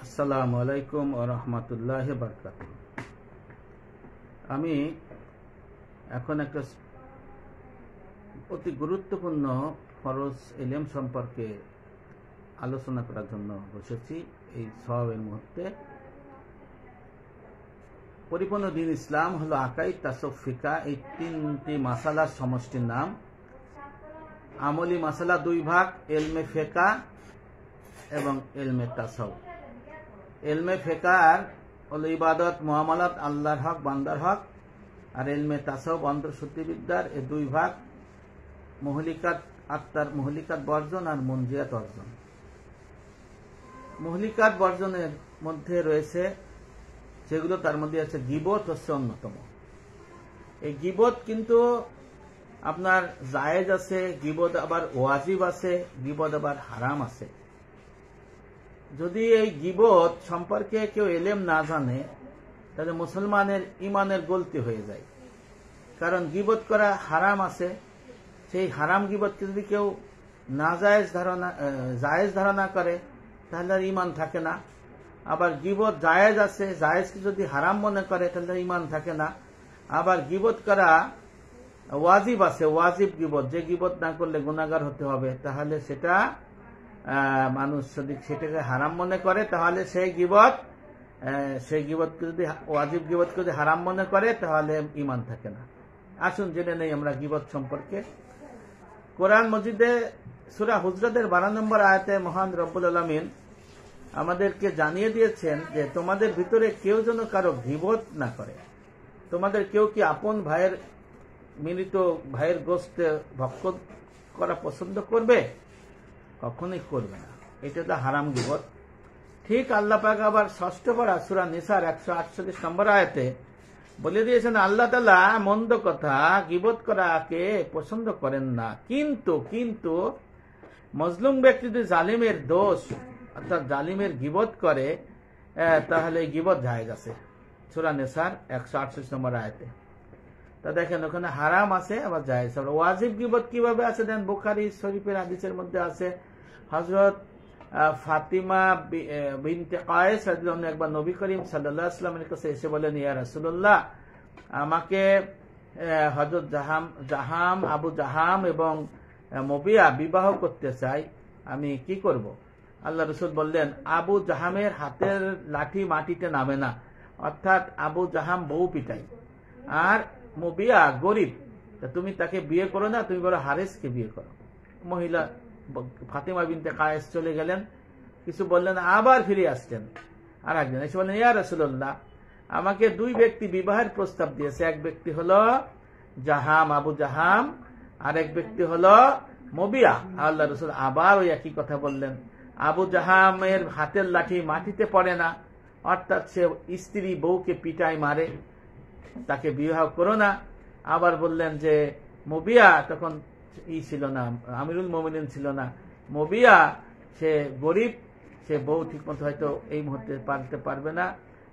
আসসালামু আলাইকুম ওয়া রাহমাতুল্লাহি ওয়া বারাকাতুহু। আমি এখন একটা অতি গুরুত্বপূর্ণ ফরজ ইলম সম্পর্কে আলোচনা করার জন্য বসেছি। এই সওয়াবের মুহূর্তে পরিপূর্ণ দ্বীন ইসলাম হলো আকাইদ, তাসাউফ, ফিকহ, এই তিনটি মাসালার সমষ্টির নাম। আমলি মাসালা দুই ভাগ, ইলমে ফিকহ এবং ইলমে তাসাউফ। ইলমে ফিকহ হলো ইবাদত, মুআমালাত, আল্লাহর হক, বান্দার হক। আর ইলমে তাসাউফ অন্তর্শুদ্ধিবিদ্যার এই দুই ভাগ, মুহলিকাত, আত্মার মুহলিকাত বর্জন আর মুনজিয়াত অর্জন। মুহলিকাত বর্জনের মধ্যে রয়েছে যেগুলো, তার মধ্যে আছে গীবত হচ্ছে অন্যতম। এই গীবত কিন্তু আপনার জায়েজ আছে, গীবত আবার ওয়াজিব আছে, গীবত আবার হারাম আছে। যদি এই গীবত সম্পর্কে কেউ ইলম না জানে তাহলে মুসলমানের ইমানের গলতি হয়ে যায়। কারণ গীবত করা হারাম আছে, সেই হারাম গীবতকে যদি কেউ জায়েজ ধারণা করে তাহলে আর ইমান থাকে না। আবার গীবত জায়েজ আছে, জায়েজকে যদি হারাম মনে করে তাহলে ইমান থাকে না। আবার গীবত করা ওয়াজিব আছে, ওয়াজিব গীবত, যে গীবত না করলে গুনাহগার হতে হবে, তাহলে সেটা মানুষ যদি সেটাকে হারাম মনে করে তাহলে সেই গীবতকে যদি ওয়াজিব গীবতকে যদি হারাম মনে করে তাহলে ইমান থাকে না। আসুন জেনে নেই আমরা গীবত সম্পর্কে। কোরআন মজিদে সূরা হুজরাতের 12 নম্বর আয়াতে মহান রব্বুল আলামিন আমাদেরকে জানিয়ে দিয়েছেন যে তোমাদের ভিতরে কেউ যেন কারো গীবত না করে। তোমাদের কেউ কি আপন ভাইয়ের মৃত ভাইয়ের গোশত ভক্ষণ করা পছন্দ করবে? কখনোই করবে না। এটা তো হারাম গীবত। ঠিক আল্লাহ পাক আবার 6 পারা সূরা নিসার 148 নম্বর আয়াতে বলে দিয়েছেন আল্লাহ তাআলা মন্দ কথা গীবত করাকে পছন্দ করেন না, কিন্তু মজলুম ব্যক্তি যদি জালিমের দোষ অর্থাৎ জালিমের গীবত করে তাহলে গীবত জায়েজ আছে। সূরা নিসার 148 নম্বর আয়াতে। তা দেখেন ওখানে হারাম আছে আবার জায়েজ। ওয়াজিব গীবত কিভাবে আছে দেন, বুখারী শরীফের হাদিসের মধ্যে আছে হযরত ফাতিমা বিনতে কায়েস রাদিয়াল্লাহু আনহা একবার নবী করিম সাল্লাল্লাহু আলাইহি ওয়াসাল্লামের কাছে এসে বলেন, ইয়া রাসূলুল্লাহ, আমাকে হযরত জাহাম, আবু জাহাম এবং মুবিয়া বিবাহ করতে চাই, আমি কি করব? আল্লাহ রাসূল বললেন, আবু জাহামের হাতের লাঠি মাটিতে নামে না, অর্থাৎ আবু জাহাম বউ পিটায়, আর মুবিয়া গরিব, তুমি তাকে বিয়ে করো না, তুমি বলো হারেসকে বিয়ে করো। মহিলা ফাতিমা বিনতে কায়েস চলে গেলেন, কিছু বললেন, আবার ফিরে আসলেন। আর একজন এসে বললেন, ইয়া রাসূলুল্লাহ, আমাকে দুই ব্যক্তি বিবাহের প্রস্তাব দিয়েছে, এক ব্যক্তি হলো জাহাম, আবু জাহাম, আর এক ব্যক্তি হলো মুবিয়া। আল্লাহ রাসূল আবার ওই একই কথা বললেন, আবু জাহামের হাতের লাঠি মাটিতে পড়ে না, অর্থাৎ সে স্ত্রী বউকে পিটায় মারে, তাকে বিবাহ করো না। আবার বললেন যে মুবিয়া তখন ছিল না, আমিরুল মুমিনিন ছিল না, মুবিয়া সে গরিব, সে বউ ঠিক মতো হয়তো এই মুহূর্তে পালতে পারবে না,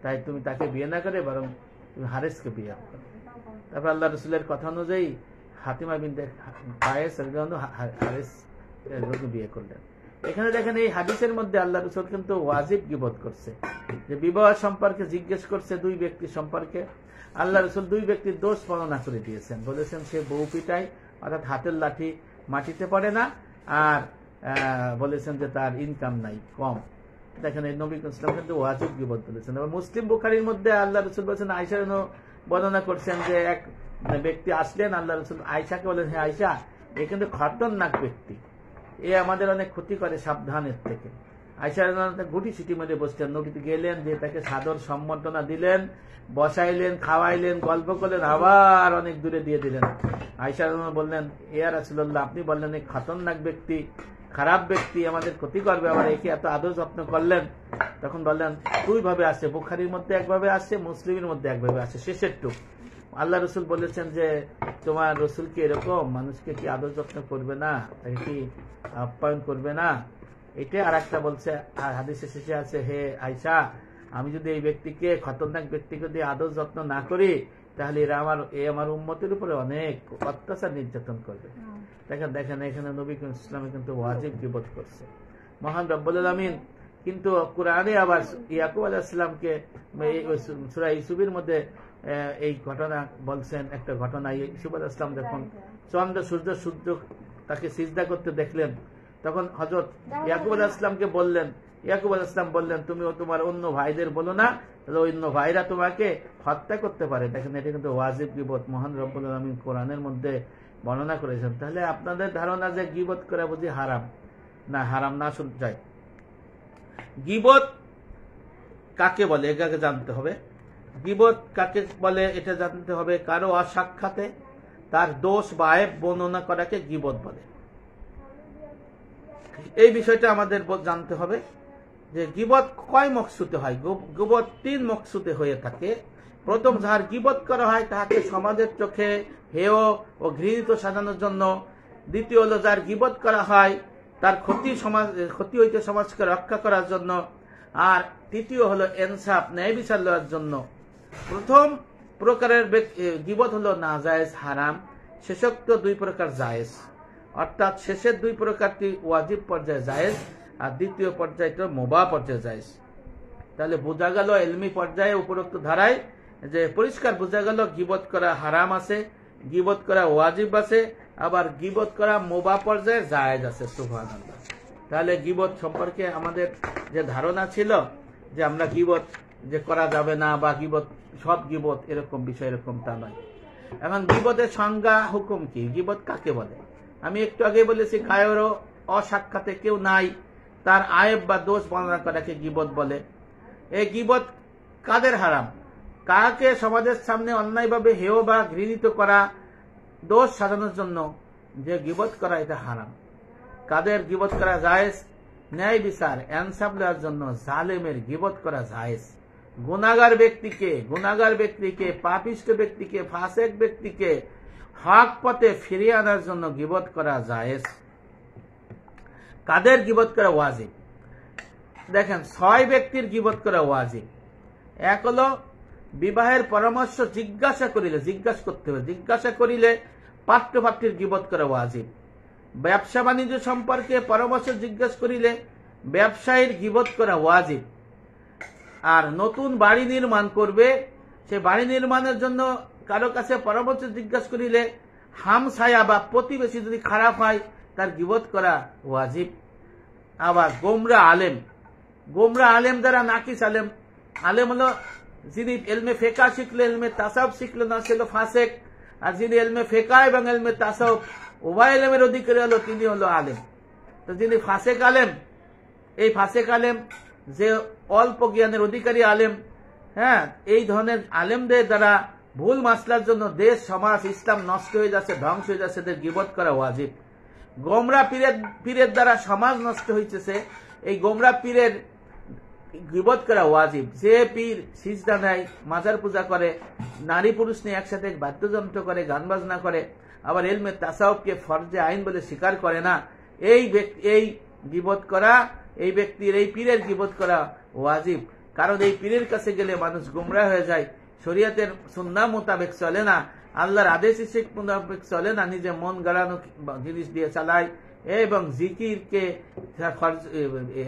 তাই তুমি তাকে বিয়ে না করে বরং তুমি হারেসকে বিয়ে করো। তারপর আল্লাহ রাসূলের কথা অনুযায়ী ফাতিমা বিনতে কায়েস রাদিয়াল্লাহু আনহা হারেস বিয়ে করলেন। এখানে দেখেন এই হাদিসের মধ্যে আল্লাহ রাসূল কিন্তু ওয়াজিব গীবত করছে, যে বিবাহ সম্পর্কে জিজ্ঞেস করছে দুই ব্যক্তি সম্পর্কে। আল্লাহ রাসূল দুই ব্যক্তির দোষ বর্ণনা করে দিয়েছেন, বলেছেন সে বউ পিটায় অর্থাৎ হাতের লাঠি মাটিতে পড়ে না, আর বলেছেন যে তার ইনকাম নাই, কম। দেখেন এই নবী ইসলাম কিন্তু ওয়াজিব গীবত বলেছেন। এবং মুসলিম বুখারীর মধ্যে আল্লাহ রাসূল বলেছেন, আয়েশা বর্ণনা করছেন যে এক ব্যক্তি আসলেন, আল্লাহ রাসূল আয়েশাকে বলেন, হে আয়েশা, এ কিন্তু খতরনাক ব্যক্তি, এ আমাদের অনেক ক্ষতি করে, সাবধানের থেকে। আয়েশা গুটি সিটি মেরে বসলেন, নবীতে গেলেন, দিয়ে তাকে সাদর সম্বর্ধনা দিলেন, বসাইলেন, খাওয়াইলেন, গল্প করলেন, আবার অনেক দূরে দিয়ে দিলেন। আয়েশা বললেন, ইয়া রাসূলুল্লাহ, আপনি বললেন এই খতরনাক ব্যক্তি, খারাপ ব্যক্তি, আমাদের ক্ষতি করবে, আবার একে এত আদর যত্ন করলেন। তখন বললেন দুই ভাবে আসছে, বুখারীর মধ্যে একভাবে আসছে, মুসলিমের মধ্যে একভাবে আসছে, শেষের টুক। আল্লাহ রাসূল বলেছেন যে তোমার রাসূল কি এরকম মানুষকে কি আদর যত্ন করবে না, তাকে কি আপ্যায়ন করবে না? এটা আর একটা বলছে হাদিসের শেষে আছে, হে আয়েশা, আমি যদি এই ব্যক্তিকে, খতরনাক ব্যক্তিকে যদি আদর যত্ন না করি তাহলে আমার উম্মতের উপরে অনেক অত্যাচার নির্যাতন করবে। দেখেন এখানে নবী ইসলামে কিন্তু ওয়াজিব গীবত করছে। মহান রব্বুল আলামিন কিন্তু কোরআনে আবার ইয়াকুব আলাইহিস সালামকে সূরা ইউসুফের মধ্যে এই ঘটনা বলছেন। একটা ঘটনা, ইউসুফ আলাইহিস সালাম যখন চন্দ্র সূর্য তাকে সিজদা করতে দেখলেন, তখন হযরত ইয়াকুব আলাইহিস সালামকে বললেন, ইয়াকুব আলাইহিস সালাম বললেন, তুমি তোমার অন্য ভাইদের বলো না, তাহলে অন্য ভাইরা তোমাকে হত্যা করতে পারে। দেখেন, এটা কিন্তু ওয়াজিব গীবত মহান রব্বুল আলামিন কোরআনের মধ্যে বর্ণনা করেছেন। তাহলে আপনাদের ধারণা যে গীবত করা বুঝি হারাম, না, হারাম না যায়। গীবত কাকে বলে এটাকে জানতে হবে। গীবত কাকে বলে এটা জানতে হবে। কারো অসাক্ষাতে তার দোষ বা আয়েব বর্ণনা করাকে গীবত বলে। এই বিষয়টা আমাদের জানতে হবে যে গীবত কয় মকসুদে হয়। গীবত 3 মকসুদে হয়ে থাকে। প্রথম, যার গীবত করা হয় তাহাকে সমাজের চোখে হেয় ও ঘৃণিত সাজানোর জন্য। দ্বিতীয় হলো, যার গীবত করা হয় তার ক্ষতি হইতে সমাজকে রক্ষা করার জন্য। আর তৃতীয় হলো ইনসাফ, ন্যায় বিচার লওয়ার জন্য। প্রথম প্রকারের গীবত হলো নাজায়েজ, হারাম। শেষোক্ত 2 প্রকার জায়েজ, অর্থাৎ শেষের 2 প্রকারটি ওয়াজিব পর্যায়ে জায়েজ, আর দ্বিতীয় পর্যায়টা মুবাহ পর্যায়ে জায়েজ। তাহলে বোঝা গেল ইলমি পর্যায়ে উপরোক্ত ধারায় যে পরিষ্কার বোঝা গেল গীবত করা হারাম আছে, গীবত করা ওয়াজিব আছে, আবার গীবত করা মুবাহ পর্যায়ে জায়েজ আছে। সুবহানাল্লাহ। তাহলে গীবত সম্পর্কে আমাদের যে ধারণা ছিল যে আমরা গীবত যে করা যাবে না বা গীবত সব গীবত এরকম বিষয়, এরকম তা নয়। এখন গীবতের সংজ্ঞা হুকুম কি, গীবত কাকে বলে? আমি একটু আগে বলেছি, কায়রো অসাক্ষাতে কেউ নাই, তার আয়েব বা দোষ বর্ণনা করাকে গীবত বলে। এই গীবত কাদের হারাম? কাকে সমাজের সামনে অন্যায়ভাবে হেয় বা ঘৃণিত করা, দোষ সাজানোর জন্য যে গীবত করা, এটা হারাম। কাদের গীবত করা জায়েজ? ন্যায় বিচার, ইনসাফ দেওয়ার জন্য জালেমের গীবত করা জায়েজ। গুনাহগার ব্যক্তিকে, পাপিষ্ঠ ব্যক্তিকে, ফাসেক ব্যক্তিকে হক পথে ফিরিয়ে আনার জন্য গীবত করা জায়েজ। কাদের গীবত করা ওয়াজিব? দেখেন, 6 ব্যক্তির গীবত করা ওয়াজিব। এক হলো, বিবাহের পরামর্শ জিজ্ঞাসা করতে হবে, জিজ্ঞাসা করিলে পাত্রপাত্রীর গীবত করা ওয়াজিব। ব্যবসা বাণিজ্য সম্পর্কে পরামর্শ জিজ্ঞাসা করিলে ব্যবসায়ীর গীবত করা ওয়াজিব। আর নতুন বাড়ি নির্মাণ করবে, সে বাড়ি নির্মাণের জন্য কারো কাছে পরামর্শ জিজ্ঞাসা করিলে হামসায়া বা প্রতিবেশী যদি খারাপ হয়, তার গীবত করা ওয়াজিব। আবার গোমরা আলেম যারা নাকিস আলেম হলো যিনি ইলমে ফিকহ শিখলে, ইলমে তাসাউফ শিখলে না, সে হলো ফাসেক। আর যিনি ইলমে ফিকহ এবং ইলমে তাসাউফ উভয় ইলমের অধিকারী হলো, তিনি হলো আলেম। তো যিনি ফাসেক আলেম, এই ফাসেক আলেম যে অল্প জ্ঞানের অধিকারী আলেম, হ্যাঁ, এই ধরনের আলেমদের দ্বারা ভুল মাসলার জন্য দেশ সমাজ ইসলাম নষ্ট হয়ে যাচ্ছে, ধ্বংস হয়ে যাচ্ছে, এদের গীবত করা ওয়াজিব। গোমরা পীরের দ্বারা সমাজ নষ্ট হইতেছে, এই গোমরা পীরের গীবত করা ওয়াজিব। যে পীর সিজদা নেয়, মাজার পূজা করে, নারী পুরুষ নিয়ে একসাথে বাদ্যযন্ত্র করে, গান বাজনা করে, আবার ইলমে তাসাউফকে ফরজে আইন বলে স্বীকার করে না, এই গীবত করা, এই ব্যক্তির, এই পীরের গীবত করা ওয়াজিব। কারণ এই পীরের কাছে গেলে মানুষ গুমরাহ হয়ে যায়, শরীয়তের সুন্নাহ মোতাবেক চলে না, আল্লাহর আদেশ মোতাবেক চলে না, নিজে মন গড়ানো জিনিস দিয়ে চালায় এবং জিকিরকে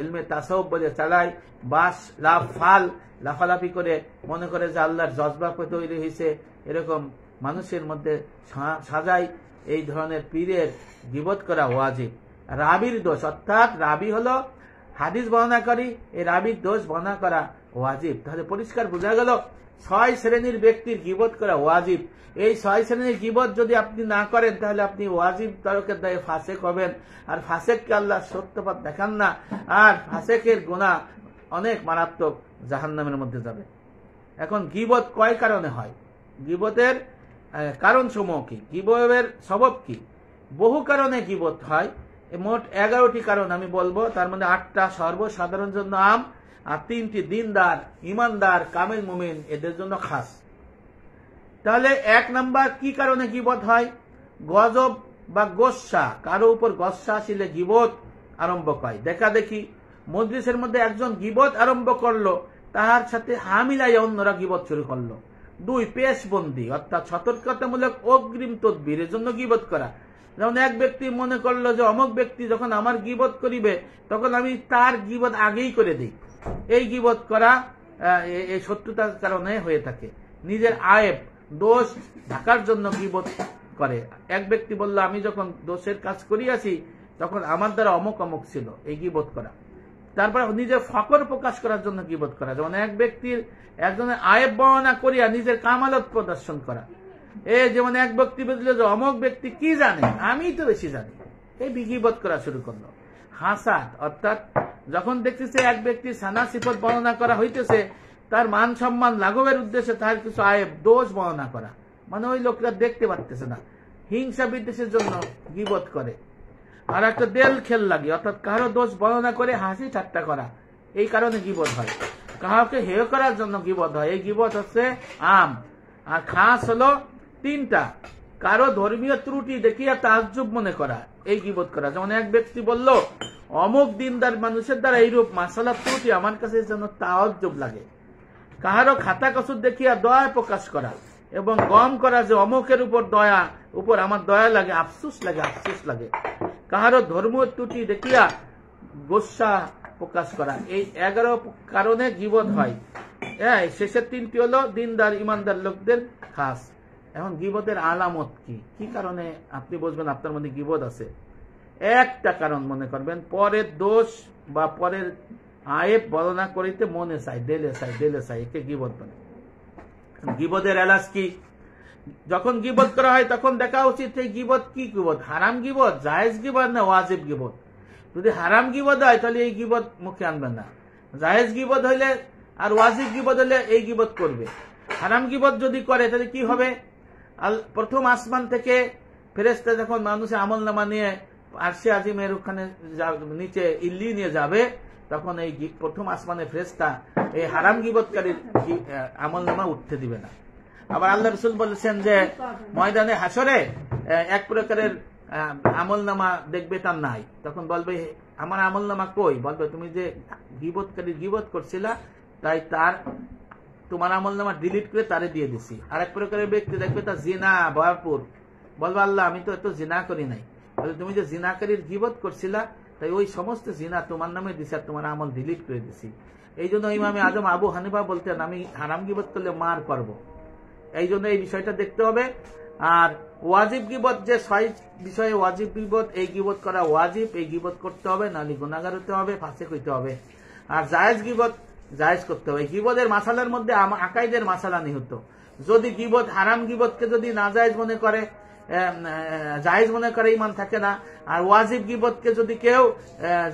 ইলমে তাসাউফ বলে চালায়, বাস লাফালাফি করে মনে করে যে আল্লাহর জজবা তৈরি হয়েছে, এরকম মানুষের মধ্যে সাজায়। এই ধরনের পীরের গীবত করা ওয়াজিব। রাবির দোষ, অর্থাৎ রাবি হলো হাদিস বর্ণনাকারী, এই রাবির দোষ বর্ণনা করা ওয়াজিব। তাহলে পরিষ্কার বোঝা গেল 6 শ্রেণীর ব্যক্তির গীবত করা ওয়াজিব। এই 6 শ্রেণীর গীবত যদি আপনি না করেন, তাহলে আপনি ওয়াজিব তরকের দায়ে ফাসেক হবেন। আর ফাসেককে আল্লাহ সত্যপথ দেখান না, আর ফাসেকের গুনাহ অনেক মারাত্মক, জাহান্নামের মধ্যে যাবে। এখন গীবত কয় কারণে হয়? গীবতের কারণ সমূহ কি? গীবতের সবব কি? বহু কারণে গীবত হয়। মোট 11টি কারণ আমি বলবো, তার মধ্যে 8টা সর্বসাধারণ জন্য আম, আর 3টি দিনদার, ইমানদার, কামেল মুমিন এদের জন্য খাস। তাহলে 1 নাম্বার কি কারণে গীবত হয়? গজব বা গোসা, কারো উপর গোসা আসলে গীবত আরম্ভ হয়। দেখা দেখি মজলিসের মধ্যে একজন গীবত আরম্ভ করলো, তাহার সাথে হামিলাইয়া অন্যরা গীবত শুরু করলো। 2 পেশবন্দি, অর্থাৎ সতর্কতামূলক অগ্রিম তদবিরের জন্য গীবত করা। যেমন এক ব্যক্তি মনে করলো যে অমুক ব্যক্তি যখন আমার গীবত করিবে তখন আমি তার গীবত আগেই করে দিই। এই গীবত করা এই শত্রুতার কারণে হয়ে থাকে। নিজের আয়েব দোষ ঢাকার জন্য গীবত করে। এক ব্যক্তি বলল আমি যখন দোষের কাজ করিয়াছি তখন আমার দ্বারা অমুক অমুক ছিল, এই গীবত করা। তারপর নিজের ফকর প্রকাশ করার জন্য গীবত করা, যেমন এক ব্যক্তির একজনের আয়েব বর্ণনা করিয়া নিজের কামালত প্রদর্শন করা। যেমন এক ব্যক্তি বুঝলো যে অমুক ব্যক্তি কি জানে, আমি তো বেশি জানি, এই গীবত করা শুরু করলো। হাসাদ, অর্থাৎ যখন দেখতেছে এক ব্যক্তির সানা সিফত বর্ণনা করা হইতেছে, তার মান সম্মান লাঘবের উদ্দেশ্যে তার কিছু আয়েব দোষ বর্ণনা করা, মানে ওই লোকরা দেখতে পারতেছে না, হিংসা বিদ্বেষের জন্য গীবত করে। আর একটা দেল খেল লাগে, অর্থাৎ কারো দোষ বর্ণনা করে হাসি ঠাট্টা করা, এই কারণে গীবত হয়। কাউকে হেয় করার জন্য গীবত হয়। এই গীবত হচ্ছে আম। আর খাস হলো তিনটা: কারো ধর্মীয় ত্রুটি দেখিয়া তাজ্জুব মনে করা, এই গীবত করা। যেমন এক ব্যক্তি বলল অমুক দিনদার মানুষের দ্বারা এইরূপ মাসালা ত্রুটি আমার কাছে যেন তাজ্জুব লাগে। কাহারো খাতা কসুর দেখিয়া দয়া প্রকাশ করা এবং গম করা যে অমুকের উপর আমার দয়া লাগে, আফসুস লাগে, আফসুস লাগে। কাহারো ধর্মীয় ত্রুটি দেখিয়া গোসা প্রকাশ করা, এই 11 কারণে গীবত হয়। শেষের 3টি হলো দিনদার ইমানদার লোকদের খাস। এখন গীবতের আলামত কি, কি কারণে আপনি বুঝবেন আপনার মধ্যে গীবত আছে? একটা কারণ মনে করবেন, পরের দোষ বা পরের আয়েব বর্ণনা করিতে মনে চাই, দেলে চাই, একে গীবত বলে। গীবতের এলাজ কি? যখন গীবত করা হয় তখন দেখা উচিত এই গীবত কি গীবত, হারাম গীবত, জায়েজ গীবত না ওয়াজিব গীবত। যদি হারাম গীবত হয় তাহলে এই গীবত মুখে আনবেন না। জায়েজ গীবত হইলে আর ওয়াজিব গীবত হইলে এই গীবত করবে। হারাম গীবত যদি করে তাহলে কি হবে? প্রথম আসমান থেকে ফেরেশতা যখন মানুষের আমলনামা নিয়ে আরশে আজিমের ওখানে নিচে ইল্লি নিয়ে যাবে, তখন এই প্রথম আসমানে ফেরেশতা এই হারাম গীবতকারীর আমলনামা উঠতে দিবে না। আবার আল্লাহ রাসূল বলেছেন যে ময়দানে হাসরে এক প্রকারের আমলনামা দেখবে তার নাই, তখন বলবে আমার আমলনামা কই? বলবে তুমি যে গীবতকারী গীবত করছিলা, তাই তোমার আমলনামা ডিলিট করে তারে দিয়ে দিছি। আর এক প্রকারের ব্যক্তি দেখবে তার জিনা ভরপুর, বলবে আল্লাহ আমি তো এত জিনা করি নাই, বলে তুমি যে জিনাকারীর গীবত করছিলা তাই ওই সমস্ত জিনা তোমার নামে দিছি আর তোমার আমল ডিলিট করে দিছি। এই জন্য ইমামে আজম আবু হানিফা বলতেন আমি হারাম গীবত করলে মার করব। এই জন্য এই বিষয়টা দেখতে হবে। আর ওয়াজিব গীবত, যে 6 বিষয়ে ওয়াজিব গীবত, এই গীবত করা ওয়াজিব, এই গীবত করতে হবে, নালি গুনাহগার হতে হবে, ফাসিক হইতে হবে। আর জায়েজ গীবত জায়েজ করতে হবে। গীবতের মাসালার মধ্যে আকাইদের মাসালা নিহিত। যদি গীবত হারাম গীবতকে যদি নাজায়েজ মনে করে, জায়েজ মনে করে, ঈমান থাকে না। আর ওয়াজিব গীবতকে যদি কেউ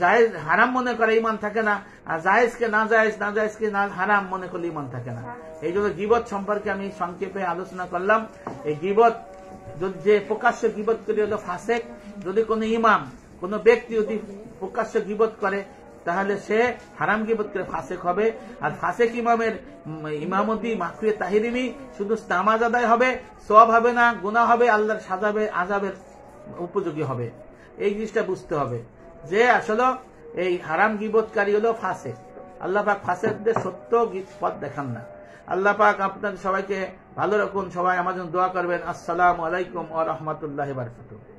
জায়েজ হারাম মনে করে, ঈমান থাকে না। আর জায়েজকে নাজায়েজকে হারাম মনে করলে ঈমান থাকে না। এই জন্য গীবত সম্পর্কে আমি সংক্ষেপে আলোচনা করলাম। এই গীবত যে প্রকাশ্য গীবত করে হলো ফাসেক। যদি কোনো ইমাম, কোনো ব্যক্তি যদি প্রকাশ্য গীবত করে তাহলে সে হারাম গীবত করে ফাসেক হবে। আর ফাসেক ইমামের ইমামতি মাকরুহে তাহরিমি শুধু নামাজ আদায় হবে, সওয়াব হবে না, গুনাহ হবে, আল্লাহর আযাবের উপযোগী হবে। এই জিনিসটা বুঝতে হবে যে আসলে এই হারাম গীবতকারী হলো ফাসেক। আল্লাহ পাক ফাসেকদের সত্য পথ দেখান না। আল্লাহ পাক আপনাদের সবাইকে ভালো রাখুন। সবাই আমার জন্য দোয়া করবেন। আসসালামু আলাইকুম ওয়া রাহমাতুল্লাহি ওয়া বারাকাতুহু।